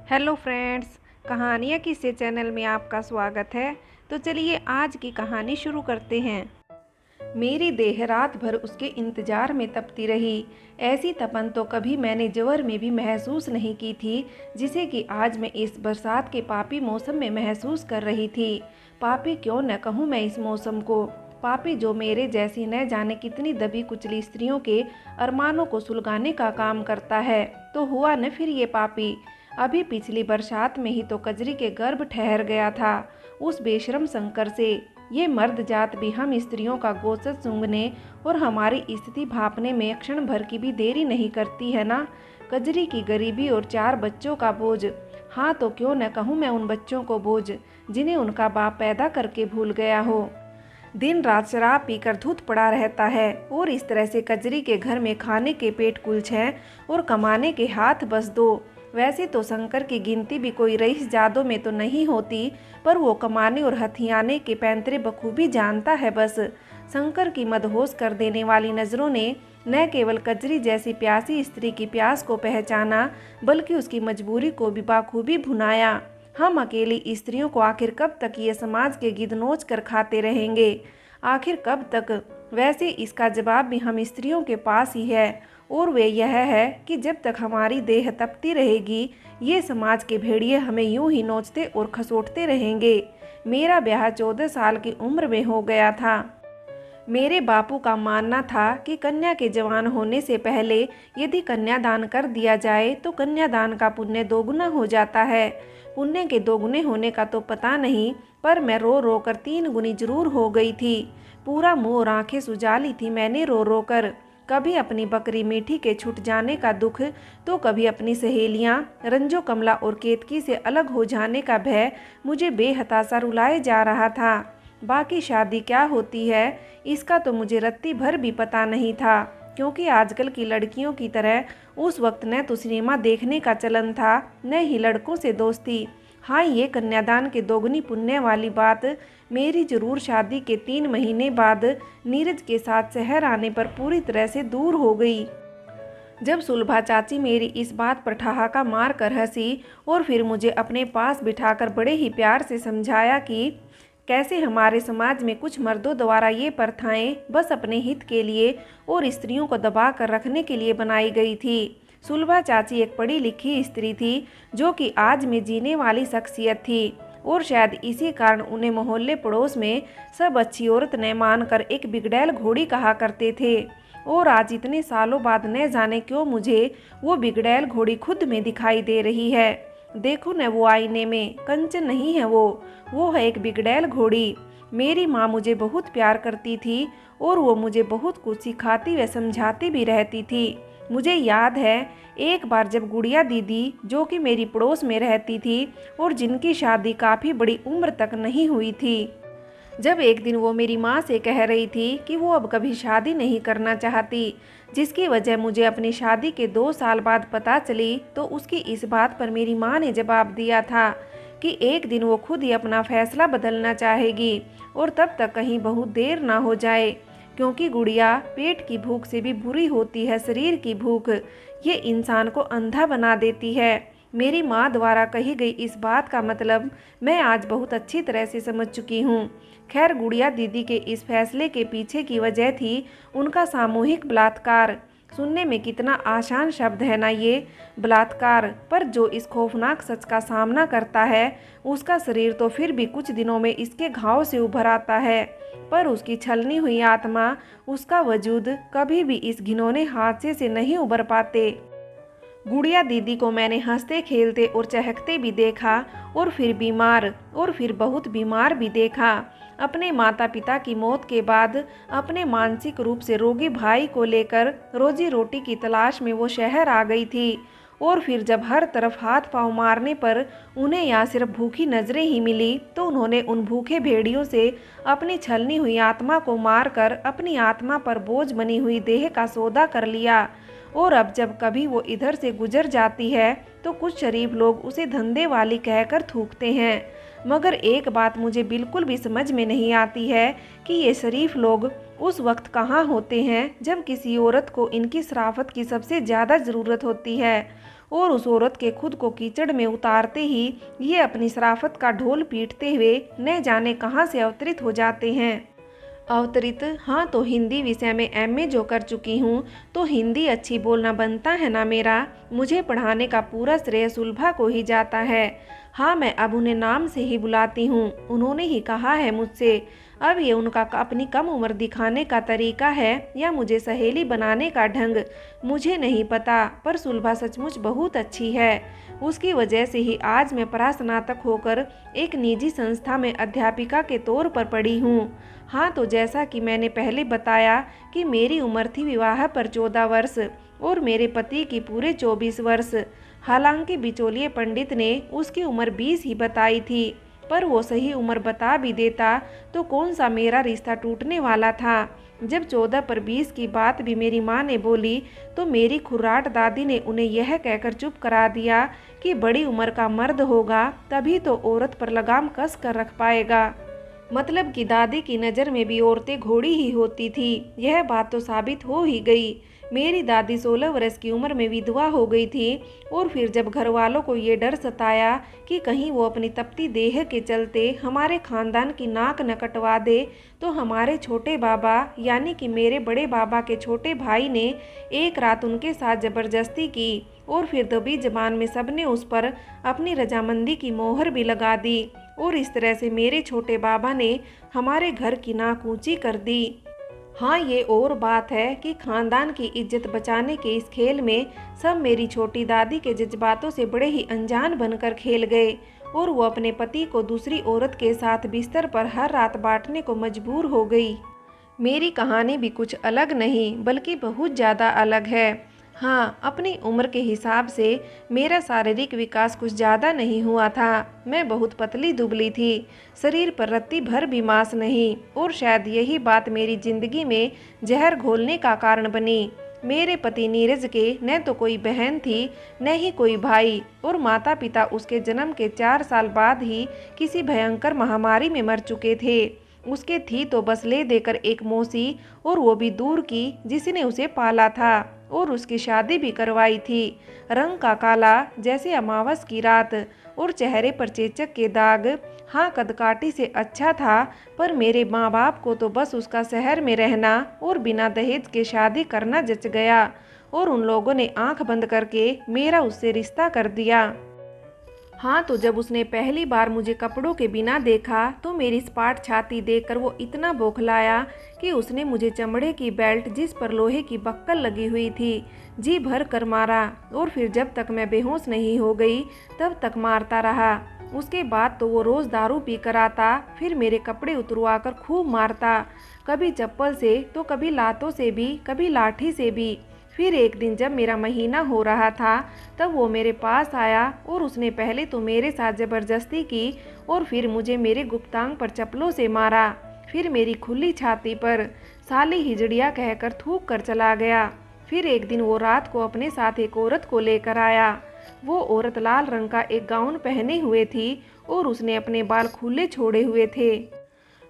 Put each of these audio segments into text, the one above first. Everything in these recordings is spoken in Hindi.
हेलो फ्रेंड्स, कहानियाँ किस्से चैनल में आपका स्वागत है। तो चलिए आज की कहानी शुरू करते हैं। मेरी देह रात भर उसके इंतजार में तपती रही। ऐसी तपन तो कभी मैंने ज्वर में भी महसूस नहीं की थी, जिसे कि आज मैं इस बरसात के पापी मौसम में महसूस कर रही थी। पापी क्यों न कहूँ मैं इस मौसम को, पापी जो मेरे जैसी न जाने कितनी दबी कुचली स्त्रियों के अरमानों को सुलगाने का काम करता है। तो हुआ न फिर ये पापी। अभी पिछली बरसात में ही तो कजरी के गर्भ ठहर गया था उस बेशरम शंकर से। ये मर्द जात भी हम स्त्रियों का गोशत सूंघने और हमारी स्थिति भांपने में क्षण भर की भी देरी नहीं करती है ना। कजरी की गरीबी और 4 बच्चों का बोझ, हाँ तो क्यों न कहूँ मैं उन बच्चों को बोझ जिन्हें उनका बाप पैदा करके भूल गया हो। दिन रात शराब पीकर धुत पड़ा रहता है और इस तरह से कजरी के घर में खाने के पेट कुल हैं और कमाने के हाथ बस 2। वैसे तो शंकर की गिनती भी कोई रईस जादों में तो नहीं होती, पर वो कमाने और हथियाने के पैंतरे बखूबी जानता है। बस शंकर की मदहोश कर देने वाली नज़रों ने न केवल कजरी जैसी प्यासी स्त्री की प्यास को पहचाना, बल्कि उसकी मजबूरी को भी बाखूबी भुनाया। हम अकेली स्त्रियों को आखिर कब तक ये समाज के गिद्ध नोच कर खाते रहेंगे, आखिर कब तक? वैसे इसका जवाब भी हम स्त्रियों के पास ही है, और वे यह है कि जब तक हमारी देह तपती रहेगी, ये समाज के भेड़िए हमें यूं ही नोचते और खसोटते रहेंगे। मेरा ब्याह 14 साल की उम्र में हो गया था। मेरे बापू का मानना था कि कन्या के जवान होने से पहले यदि कन्यादान कर दिया जाए तो कन्यादान का पुण्य दोगुना हो जाता है। पुण्य के दोगुने होने का तो पता नहीं, पर मैं रो रो कर 3 गुनी जरूर हो गई थी। पूरा मुँह और आंखें सुजा ली थी मैंने रो रो कर। कभी अपनी बकरी मीठी के छूट जाने का दुख, तो कभी अपनी सहेलियां रंजो कमला और केतकी से अलग हो जाने का भय मुझे बेहताशा रुलाए जा रहा था। बाकी शादी क्या होती है, इसका तो मुझे रत्ती भर भी पता नहीं था, क्योंकि आजकल की लड़कियों की तरह उस वक्त न तो सिनेमा देखने का चलन था, न ही लड़कों से दोस्ती। हाँ, ये कन्यादान के दोगुनी पुण्य वाली बात मेरी जरूर शादी के 3 महीने बाद नीरज के साथ शहर आने पर पूरी तरह से दूर हो गई। जब सुलभा चाची मेरी इस बात पर ठहाका मार कर हंसी और फिर मुझे अपने पास बिठाकर बड़े ही प्यार से समझाया कि कैसे हमारे समाज में कुछ मर्दों द्वारा ये प्रथाएं बस अपने हित के लिए और स्त्रियों को दबा कर रखने के लिए बनाई गई थी। सुलभा चाची एक पढ़ी लिखी स्त्री थी, जो कि आज में जीने वाली शख्सियत थी, और शायद इसी कारण उन्हें मोहल्ले पड़ोस में सब अच्छी औरत न मानकर एक बिगड़ैल घोड़ी कहा करते थे। और आज इतने सालों बाद न जाने क्यों मुझे वो बिगड़ैल घोड़ी खुद में दिखाई दे रही है। देखो न वो आईने में, कंचन नहीं है वो है एक बिगड़ैल घोड़ी। मेरी माँ मुझे बहुत प्यार करती थी और वो मुझे बहुत कुछ सिखाती व समझाती भी रहती थी। मुझे याद है एक बार जब गुड़िया दीदी, जो कि मेरी पड़ोस में रहती थी और जिनकी शादी काफ़ी बड़ी उम्र तक नहीं हुई थी, जब एक दिन वो मेरी माँ से कह रही थी कि वो अब कभी शादी नहीं करना चाहती, जिसकी वजह मुझे अपनी शादी के 2 साल बाद पता चली, तो उसकी इस बात पर मेरी माँ ने जवाब दिया था कि एक दिन वो खुद ही अपना फैसला बदलना चाहेगी और तब तक कहीं बहुत देर ना हो जाए, क्योंकि गुड़िया पेट की भूख से भी बुरी होती है शरीर की भूख। ये इंसान को अंधा बना देती है। मेरी माँ द्वारा कही गई इस बात का मतलब मैं आज बहुत अच्छी तरह से समझ चुकी हूँ। खैर, गुड़िया दीदी के इस फैसले के पीछे की वजह थी उनका सामूहिक बलात्कार। सुनने में कितना आसान शब्द है ना ये, बलात्कार, पर जो इस खौफनाक सच का सामना करता है उसका शरीर तो फिर भी कुछ दिनों में इसके घाव से उभर आता है, पर उसकी छलनी हुई आत्मा, उसका वजूद कभी भी इस घिनौने हादसे से नहीं उबर पाते। गुड़िया दीदी को मैंने हंसते खेलते और चहकते भी देखा, और फिर बीमार, और फिर बहुत बीमार भी देखा। अपने माता पिता की मौत के बाद अपने मानसिक रूप से रोगी भाई को लेकर रोजी रोटी की तलाश में वो शहर आ गई थी, और फिर जब हर तरफ हाथ पांव मारने पर उन्हें यहाँ सिर्फ भूखी नजरें ही मिली, तो उन्होंने उन भूखे भेड़ियों से अपनी छलनी हुई आत्मा को मारकर अपनी आत्मा पर बोझ बनी हुई देह का सौदा कर लिया। और अब जब कभी वो इधर से गुजर जाती है तो कुछ शरीफ लोग उसे धंधे वाली कहकर थूकते हैं, मगर एक बात मुझे बिल्कुल भी समझ में नहीं आती है कि ये शरीफ लोग उस वक्त कहाँ होते हैं जब किसी औरत को इनकी शराफत की सबसे ज़्यादा ज़रूरत होती है। और उस औरत के खुद को कीचड़ में उतारते ही ये अपनी शराफत का ढोल पीटते हुए न जाने कहाँ से अवतरित हो जाते हैं। अवतरित, हाँ, तो हिंदी विषय में एमए जो कर चुकी हूँ, तो हिंदी अच्छी बोलना बनता है ना मेरा। मुझे पढ़ाने का पूरा श्रेय सुलभा को ही जाता है। हाँ, मैं अब उन्हें नाम से ही बुलाती हूँ, उन्होंने ही कहा है मुझसे। अब ये उनका अपनी कम उम्र दिखाने का तरीका है या मुझे सहेली बनाने का ढंग, मुझे नहीं पता, पर सुलभा सचमुच बहुत अच्छी है। उसकी वजह से ही आज मैं परास्नातक होकर एक निजी संस्था में अध्यापिका के तौर पर पढ़ी हूँ। हाँ, तो जैसा कि मैंने पहले बताया कि मेरी उम्र थी विवाह पर 14 वर्ष और मेरे पति की पूरे 24 वर्ष। हालांकि बिचौलिए पंडित ने उसकी उम्र 20 ही बताई थी, पर वो सही उम्र बता भी देता तो कौन सा मेरा रिश्ता टूटने वाला था। जब 14 पर 20 की बात भी मेरी माँ ने बोली तो मेरी खुर्राट दादी ने उन्हें यह कहकर चुप करा दिया कि बड़ी उम्र का मर्द होगा तभी तो औरत पर लगाम कस कर रख पाएगा। मतलब कि दादी की नज़र में भी औरतें घोड़ी ही होती थी। यह बात तो साबित हो ही गई। मेरी दादी 16 वर्ष की उम्र में विधवा हो गई थी और फिर जब घर वालों को ये डर सताया कि कहीं वो अपनी तपती देह के चलते हमारे खानदान की नाक न कटवा दे, तो हमारे छोटे बाबा यानी कि मेरे बड़े बाबा के छोटे भाई ने एक रात उनके साथ ज़बरदस्ती की और फिर दबी जबान में सबने उस पर अपनी रजामंदी की मोहर भी लगा दी और इस तरह से मेरे छोटे बाबा ने हमारे घर की नाक ऊंची कर दी। हाँ, ये और बात है कि खानदान की इज्जत बचाने के इस खेल में सब मेरी छोटी दादी के जज्बातों से बड़े ही अनजान बनकर खेल गए और वो अपने पति को दूसरी औरत के साथ बिस्तर पर हर रात बांटने को मजबूर हो गई। मेरी कहानी भी कुछ अलग नहीं बल्कि बहुत ज़्यादा अलग है। हाँ, अपनी उम्र के हिसाब से मेरा शारीरिक विकास कुछ ज़्यादा नहीं हुआ था। मैं बहुत पतली दुबली थी, शरीर पर रत्ती भर भी मांस नहीं, और शायद यही बात मेरी जिंदगी में जहर घोलने का कारण बनी। मेरे पति नीरज के न तो कोई बहन थी न ही कोई भाई, और माता पिता उसके जन्म के 4 साल बाद ही किसी भयंकर महामारी में मर चुके थे। उसके थी तो बस ले देकर एक मौसी, और वो भी दूर की, जिसने उसे पाला था और उसकी शादी भी करवाई थी। रंग का काला जैसे अमावस की रात और चेहरे पर चेचक के दाग। हाँ, कदकाठी से अच्छा था, पर मेरे माँ बाप को तो बस उसका शहर में रहना और बिना दहेज के शादी करना जच गया, और उन लोगों ने आंख बंद करके मेरा उससे रिश्ता कर दिया। हाँ, तो जब उसने पहली बार मुझे कपड़ों के बिना देखा तो मेरी सपाट छाती देखकर वो इतना बौखलाया कि उसने मुझे चमड़े की बेल्ट जिस पर लोहे की बक्कल लगी हुई थी जी भर कर मारा, और फिर जब तक मैं बेहोश नहीं हो गई तब तक मारता रहा। उसके बाद तो वो रोज़ दारू पी कर आता, फिर मेरे कपड़े उतरवा कर खूब मारता, कभी चप्पल से तो कभी लातों से भी, कभी लाठी से भी। फिर एक दिन जब मेरा महीना हो रहा था तब वो मेरे पास आया और उसने पहले तो मेरे साथ ज़बरदस्ती की और फिर मुझे मेरे गुप्तांग पर चप्पलों से मारा, फिर मेरी खुली छाती पर साली हिजड़िया कहकर थूक कर चला गया। फिर एक दिन वो रात को अपने साथ एक औरत को लेकर आया। वो औरत लाल रंग का एक गाउन पहने हुए थी और उसने अपने बाल खुले छोड़े हुए थे।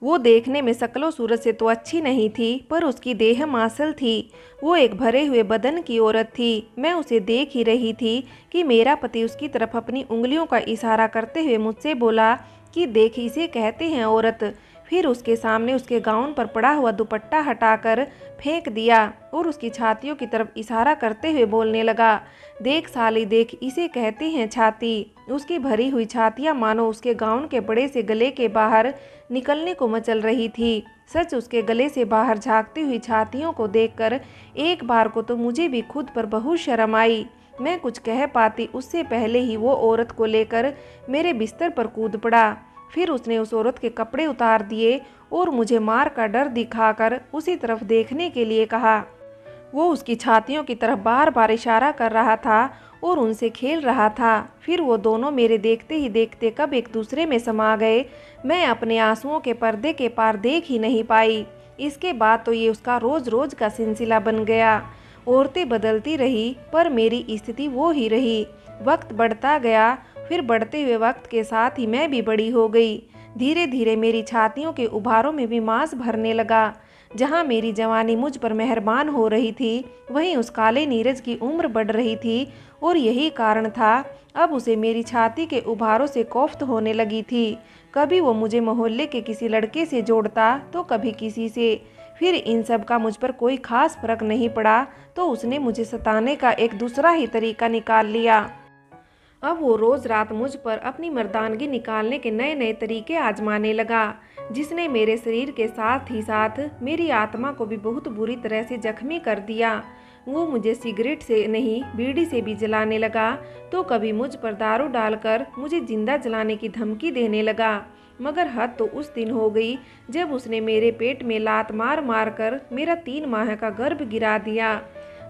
वो देखने में शक्लो सूरत से तो अच्छी नहीं थी, पर उसकी देह मांसल थी। वो एक भरे हुए बदन की औरत थी। मैं उसे देख ही रही थी कि मेरा पति उसकी तरफ अपनी उंगलियों का इशारा करते हुए मुझसे बोला कि देख, इसे कहते हैं औरत। फिर उसके सामने उसके गाउन पर पड़ा हुआ दुपट्टा हटाकर फेंक दिया और उसकी छातियों की तरफ इशारा करते हुए बोलने लगा, देख साली देख, इसे कहते हैं छाती। उसकी भरी हुई छातियाँ मानो उसके गाउन के बड़े से गले के बाहर निकलने को मचल रही थी। सच, उसके गले से बाहर झांकती हुई छातियों को देखकर एक बार को तो मुझे भी खुद पर बहुत शर्म आई। मैं कुछ कह पाती उससे पहले ही वो औरत को लेकर मेरे बिस्तर पर कूद पड़ा। फिर उसने उस औरत के कपड़े उतार दिए और मुझे मार का डर दिखाकर उसी तरफ देखने के लिए कहा। वो उसकी छातियों की तरफ बार बार इशारा कर रहा था और उनसे खेल रहा था। फिर वो दोनों मेरे देखते ही देखते कब एक दूसरे में समा गए, मैं अपने आंसुओं के पर्दे के पार देख ही नहीं पाई। इसके बाद तो ये उसका रोज रोज का सिलसिला बन गया। औरतें बदलती रही पर मेरी स्थिति वो ही रही। वक्त बढ़ता गया, फिर बढ़ते हुए वक्त के साथ ही मैं भी बड़ी हो गई। धीरे धीरे मेरी छातियों के उभारों में भी मांस भरने लगा। जहाँ मेरी जवानी मुझ पर मेहरबान हो रही थी, वहीं उस काले नीरज की उम्र बढ़ रही थी और यही कारण था अब उसे मेरी छाती के उभारों से कोफ्त होने लगी थी। कभी वो मुझे मोहल्ले के किसी लड़के से जोड़ता तो कभी किसी से। फिर इन सब का मुझ पर कोई खास फर्क नहीं पड़ा तो उसने मुझे सताने का एक दूसरा ही तरीका निकाल लिया। अब वो रोज़ रात मुझ पर अपनी मर्दानगी निकालने के नए नए तरीके आजमाने लगा, जिसने मेरे शरीर के साथ ही साथ मेरी आत्मा को भी बहुत बुरी तरह से जख्मी कर दिया। वो मुझे सिगरेट से नहीं बीड़ी से भी जलाने लगा, तो कभी मुझ पर दारू डालकर मुझे जिंदा जलाने की धमकी देने लगा। मगर हद तो उस दिन हो गई जब उसने मेरे पेट में लात मार मार कर मेरा 3 माह का गर्भ गिरा दिया।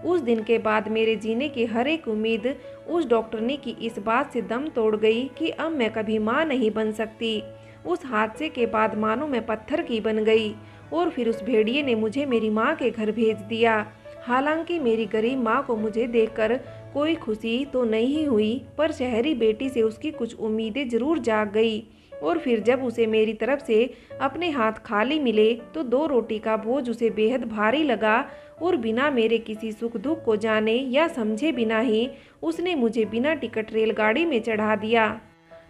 उस दिन के बाद मेरे जीने की हर एक उम्मीद उस डॉक्टरनी की इस बात से दम तोड़ गई कि अब मैं कभी माँ नहीं बन सकती। उस हादसे के बाद मानो मैं पत्थर की बन गई और फिर उस भेड़िए ने मुझे मेरी माँ के घर भेज दिया। हालांकि मेरी गरीब माँ को मुझे देखकर कोई खुशी तो नहीं हुई, पर शहरी बेटी से उसकी कुछ उम्मीदें जरूर जाग गई। और फिर जब उसे मेरी तरफ से अपने हाथ खाली मिले तो 2 रोटी का बोझ उसे बेहद भारी लगा और बिना मेरे किसी सुख दुख को जाने या समझे बिना ही उसने मुझे बिना टिकट रेलगाड़ी में चढ़ा दिया,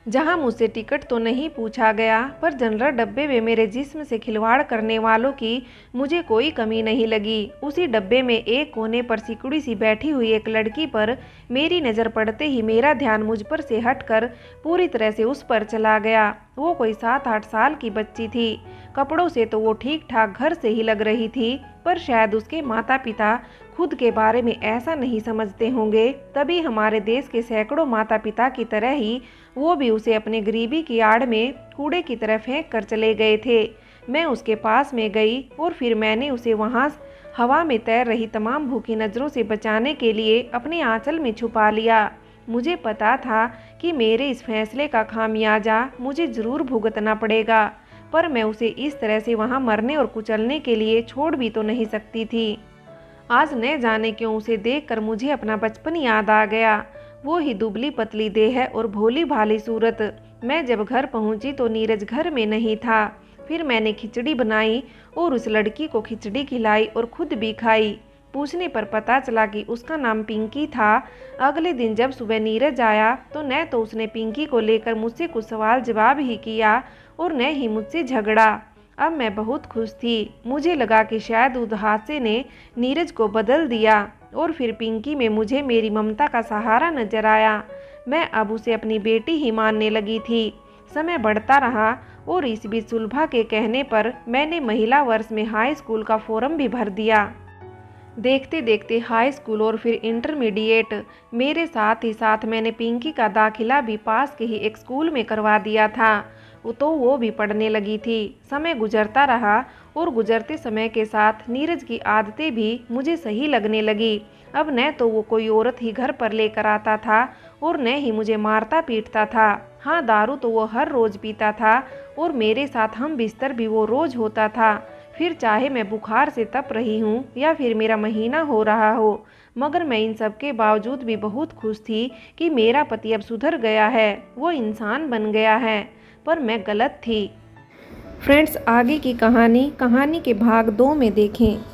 जहां मुझसे टिकट तो नहीं पूछा गया, पर जनरल डब्बे में मेरे जिस्म से खिलवाड़ करने वालों की मुझे कोई कमी नहीं लगी। उसी डब्बे में एक कोने पर सिकुड़ी सी बैठी हुई एक लड़की पर मेरी नज़र पड़ते ही मेरा ध्यान मुझ पर से हटकर पूरी तरह से उस पर चला गया। वो कोई 7-8 साल की बच्ची थी। कपड़ों से तो वो ठीक ठाक घर से ही लग रही थी, पर शायद उसके माता पिता खुद के बारे में ऐसा नहीं समझते होंगे, तभी हमारे देश के सैकड़ों माता पिता की तरह ही वो भी उसे अपने गरीबी की आड़ में कूड़े की तरह फेंक कर चले गए थे। मैं उसके पास में गई और फिर मैंने उसे वहाँ हवा में तैर रही तमाम भूखी नज़रों से बचाने के लिए अपने आंचल में छुपा लिया। मुझे पता था कि मेरे इस फैसले का खामियाजा मुझे ज़रूर भुगतना पड़ेगा, पर मैं उसे इस तरह से वहाँ मरने और कुचलने के लिए छोड़ भी तो नहीं सकती थी। आज न जाने क्यों उसे देखकर मुझे अपना बचपन याद आ गया। वो ही दुबली पतली देह और भोली भाली सूरत। मैं जब घर पहुंची तो नीरज घर में नहीं था। फिर मैंने खिचड़ी बनाई और उस लड़की को खिचड़ी खिलाई और खुद भी खाई। पूछने पर पता चला कि उसका नाम पिंकी था। अगले दिन जब सुबह नीरज आया तो न तो उसने पिंकी को लेकर मुझसे कुछ सवाल जवाब ही किया और न ही मुझसे झगड़ा। अब मैं बहुत खुश थी। मुझे लगा कि शायद उस हादसे ने नीरज को बदल दिया और फिर पिंकी में मुझे मेरी ममता का सहारा नजर आया। मैं अब उसे अपनी बेटी ही मानने लगी थी। समय बढ़ता रहा और इस बीच सुलभा के कहने पर मैंने महिला वर्ष में हाई स्कूल का फॉर्म भी भर दिया। देखते देखते हाई स्कूल और फिर इंटरमीडिएट, मेरे साथ ही साथ मैंने पिंकी का दाखिला भी पास के ही एक स्कूल में करवा दिया था, तो वो भी पढ़ने लगी थी। समय गुजरता रहा और गुजरते समय के साथ नीरज की आदतें भी मुझे सही लगने लगी। अब न तो वो कोई औरत ही घर पर लेकर आता था और न ही मुझे मारता पीटता था। हाँ, दारू तो वो हर रोज़ पीता था और मेरे साथ हम बिस्तर भी वो रोज़ होता था। फिर चाहे मैं बुखार से तप रही हूँ या फिर मेरा महीना हो रहा हो, मगर मैं इन सब के बावजूद भी बहुत खुश थी कि मेरा पति अब सुधर गया है, वो इंसान बन गया है। पर मैं गलत थी। फ्रेंड्स, आगे की कहानी के भाग 2 में देखें।